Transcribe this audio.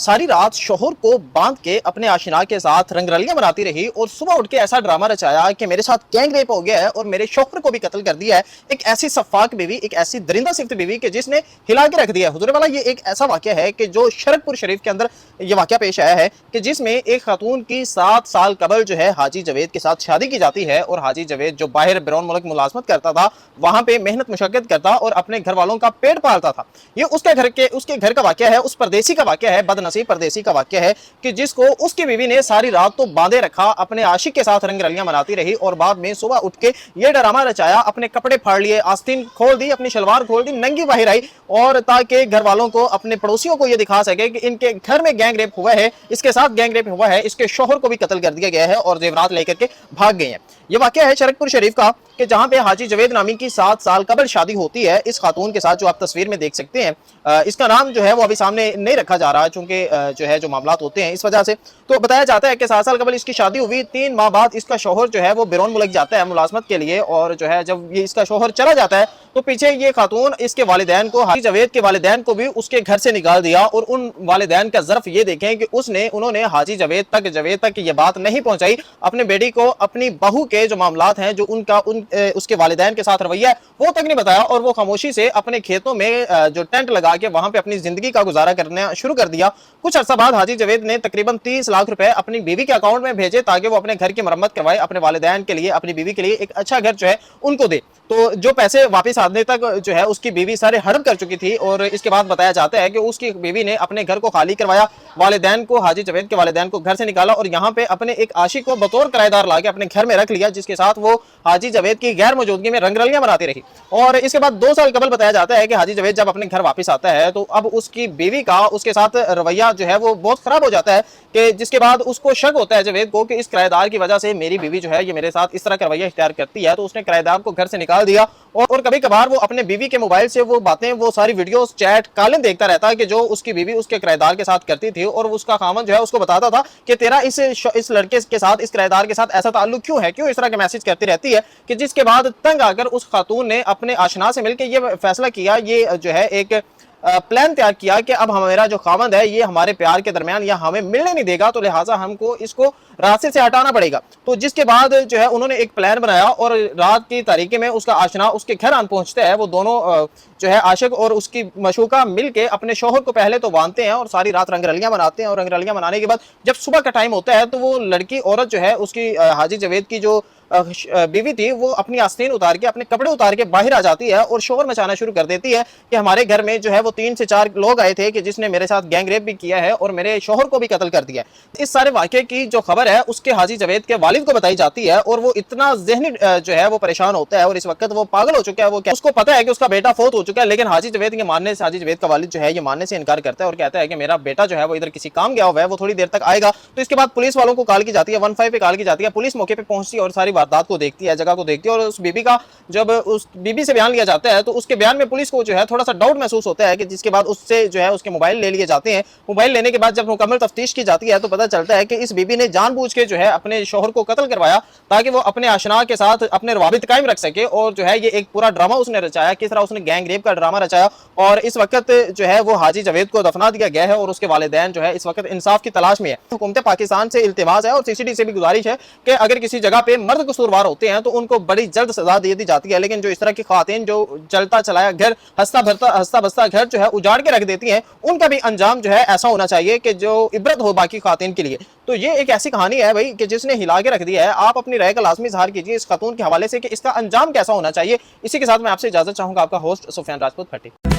सारी रात शोहर को बांध के अपने आशिना के साथ रंगरलियां बनाती रही और सुबह उठ के ऐसा ड्रामा रचाया कि मेरे साथ गैंग रेप हो गया है और मेरे शोहर को भी कत्ल कर दिया है। एक ऐसी सफाक बीवी, एक ऐसी दरिंदा सिफ्त बीवी कि जिसने हिला के रख दिया है। हुजूर वाला ये एक ऐसा वाकया है कि जो शरकपुर शरीफ के अंदर ये वाकया पेश आया है कि जिसमें एक खातून की 7 साल कबल जो है हाजी जवेद के साथ शादी की जाती है और हाजी जवेद जो बाहर बैरून मुल्क मुलाजमत करता था, वहां पे मेहनत मुशक्कत करता और अपने घर वालों का पेट पालता था। ये उसके घर का वाकया है, उस परदेसी का वाकया है, बदनसीब परदेसी का वाकया है कि जिसको उसकी बीवी ने सारी रात तो बांधे रखा, अपने आशिक के साथ रंगरलियां मनाती रही और बाद में सुबह उठ के ये ड्रामा रचाया, अपने कपड़े फाड़ लिए, आस्तीन खोल दी, अपनी शलवार खोल दी, नंगी बाहर आई और ताकि घर वालों को, अपने पड़ोसियों को ये दिखा सके कि इनके घर में गैंग रेप हुआ है, इसके साथ गैंग रेप हुआ है, इसके शोहर को भी कत्ल कर दिया गया है और जेवरात लेकर के भाग गए हैं। ये वाकया है शरकपुर शरीफ का कि जहां पे हाजी जवेद नामी की 7 साल कबल शादी होती है इस खातून के साथ, जो आप तस्वीर में देख सकते हैं। इसका नाम जो है वो अभी सामने नहीं रखा जा रहा चूंकि जो है जो मामलात होते हैं इस वजह से। तो बताया जाता है कि 7 साल कबल इसकी शादी हुई, 3 माह बाद इसका शोहर जो है वो बैरून मुल्क जाता है मुलाजमत के लिए और जो है जब ये इसका शोहर चला जाता है तो पीछे ये खातून इसके वालिदैन को, हाजी जवेद के वालिदैन को भी उसके घर से निकाल दिया और उन वालिदैन का ज़र्फ ये देखें कि उन्होंने हाजी जवेद तक ये बात नहीं पहुंचाई, अपने बेटी को अपनी बहू के जो मामलात हैं, जो उसके वालिदैन के साथ रवैया है वो तक नहीं बताया और वो खामोशी से अपने खेतों में जो टेंट लगा के वहां पे अपनी जिंदगी का गुजारा करना शुरू कर दिया। कुछ अर्सा बाद हाजी जवेद ने तकरीबन 30 लाख रुपए अपनी बीवी के अकाउंट में भेजे ताकि वो अपने घर की मरम्मत करवाए, अपने वालिदैन के लिए, अपनी बीवी के लिए एक अच्छा घर जो है उनको दे। तो जो पैसे वापस आने तक जो है उसकी बीवी सारे हड़प कर चुकी थी और इसके बाद बताया जाता है कि उसकी बीवी ने अपने घर को खाली करवाया, वालिदैन को, हाजी जवेद के वालिदैन को घर से निकाला और यहाँ पे अपने एक आशिक को बतौर किराएदार लाके अपने घर में रख लिया, जिसके साथ वो हाजी जवेद की गैर मौजूदगी में रंगरलियां मनाती रही। और इसके बाद 2 साल कबल बताया जाता है कि हाजी जवेद जब अपने घर वापस आता है तो अब उसकी बीवी का उसके साथ रवैया जो है वो बहुत खराब हो जाता है कि जिसके बाद उसको शक होता है जवेद को कि इस किराएदार की वजह से मेरी बीवी जो है ये मेरे साथ इस तरह का रवैया इख्तियार करती है। तो उसने किराएदार को घर से निकाल दिया और कभी कभार वो अपने बीवी के मोबाइल से वो बातें, वो सारी वीडियोस, चैट, कॉलें देखता रहता है कि जो उसकी बीवी उसके किराएदार के साथ करती थी और उसका खामन जो है उसको बताता था कि तेरा इस लड़के के साथ, इस किराएदार के साथ ऐसा ताल्लुक क्यों है, क्यों इस तरह के मैसेज करती रहती है। कि जिसके बाद तंग आकर उस खातून ने अपने आशना से मिलकर ये फैसला किया, ये जो है एक प्लान तैयार किया कि अब हमारा जो खामंद है ये हमारे प्यार के दरमियान या हमें मिलने नहीं देगा, तो लिहाजा हमको इसको रास्ते से हटाना पड़ेगा। तो जिसके बाद जो है उन्होंने एक प्लान बनाया और रात की तारीकी में उसका आशना उसके घर आन पहुंचता है। वो दोनों जो है आशिक और उसकी मशूका मिलके अपने शोहर को पहले तो बांधते हैं और सारी रात रंगरलियां मनाते हैं और रंगरलियां मनाने के बाद जब सुबह का टाइम होता है तो वो लड़की, औरत जो है उसकी हाजी जवेद की जो बीवी थी, वो अपनी आस्तीन उतार के, अपने कपड़े उतार के बाहर आ जाती है और शोर मचाना शुरू कर देती है कि हमारे घर में जो है वो 3 से 4 लोग आए थे कि जिसने मेरे साथ गैंग रेप भी किया है और मेरे शोहर को भी कत्ल कर दिया। इस सारे वाकये की जो खबर है उसके हाजी जवेद के वालिद को बताई जाती है और वो इतना ज़हनी जो है वो परेशान होता है और इस वक्त वो पागल हो चुका है। वो उसको पता है कि उसका बेटा फौत हो चुका है, लेकिन हाजी जवेद के मानने से, हाजी जवेद का वालिद जो है ये मानने से इनकार करता है और कहता है कि मेरा बेटा जो है वो इधर किसी काम गया हुआ है, वो थोड़ी देर तक आएगा। तो इसके बाद पुलिस वालों को कॉल की जाती है, 15 पे कॉल की जाती है। पुलिस मौके पे पहुंचती है और सारी वारदात को देखती है, जगह को देखती है और उस बीबी का, जब उस बीबी से बयान लिया जाता है तो उसके बयान में पुलिस को जो है थोड़ा सा डाउट महसूस होता है कि जिसके बाद उससे जो है उसके मोबाइल ले लिए जाते हैं। मोबाइल लेने के बाद जब मुकम्मल तफ्तीश की जाती है तो पता चलता है कि इस बीबी ने जानबूझ के जो है अपने शोहर को कत्ल करवाया ताकि वो अपने आशना के साथ अपने रवाबित कायम रख सके और जो है ये एक पूरा ड्रामा उसने रचाया, किस तरह उसने गैंग रेप का ड्रामा रचाया। और इस वक्त जो है वो हाजी जवेद को दफना दिया गया है और उसके वालिदैन जो है इस वक्त इंसाफ की तलाश में है। हुकूमत पाकिस्तान से इल्तिमास है और सीसीडी से भी गुजारिश है कि अगर किसी जगह पे मर्द कसूरवार होते हैं तो उनको बड़ी जल्द सजा दे दी जाती है, लेकिन जो इस तरह की खातन जो चलता चलाया घर, हंसता बसता घर जो है उजाड़ के रख देती हैं, उनका भी अंजाम जो है ऐसा होना चाहिए कि जो इबरत हो बाकी खातन के लिए। तो ये एक ऐसी कहानी है भाई कि जिसने हिला के रख दिया है। आप अपनी राय का लाजमी इजहार कीजिए इस खातून के हवाले से कि इसका अंजाम कैसा होना चाहिए। इसी के साथ मैं आपसे इजाजत चाहूंगा। आपका होस्ट सुफियान राजपूत भट्टी।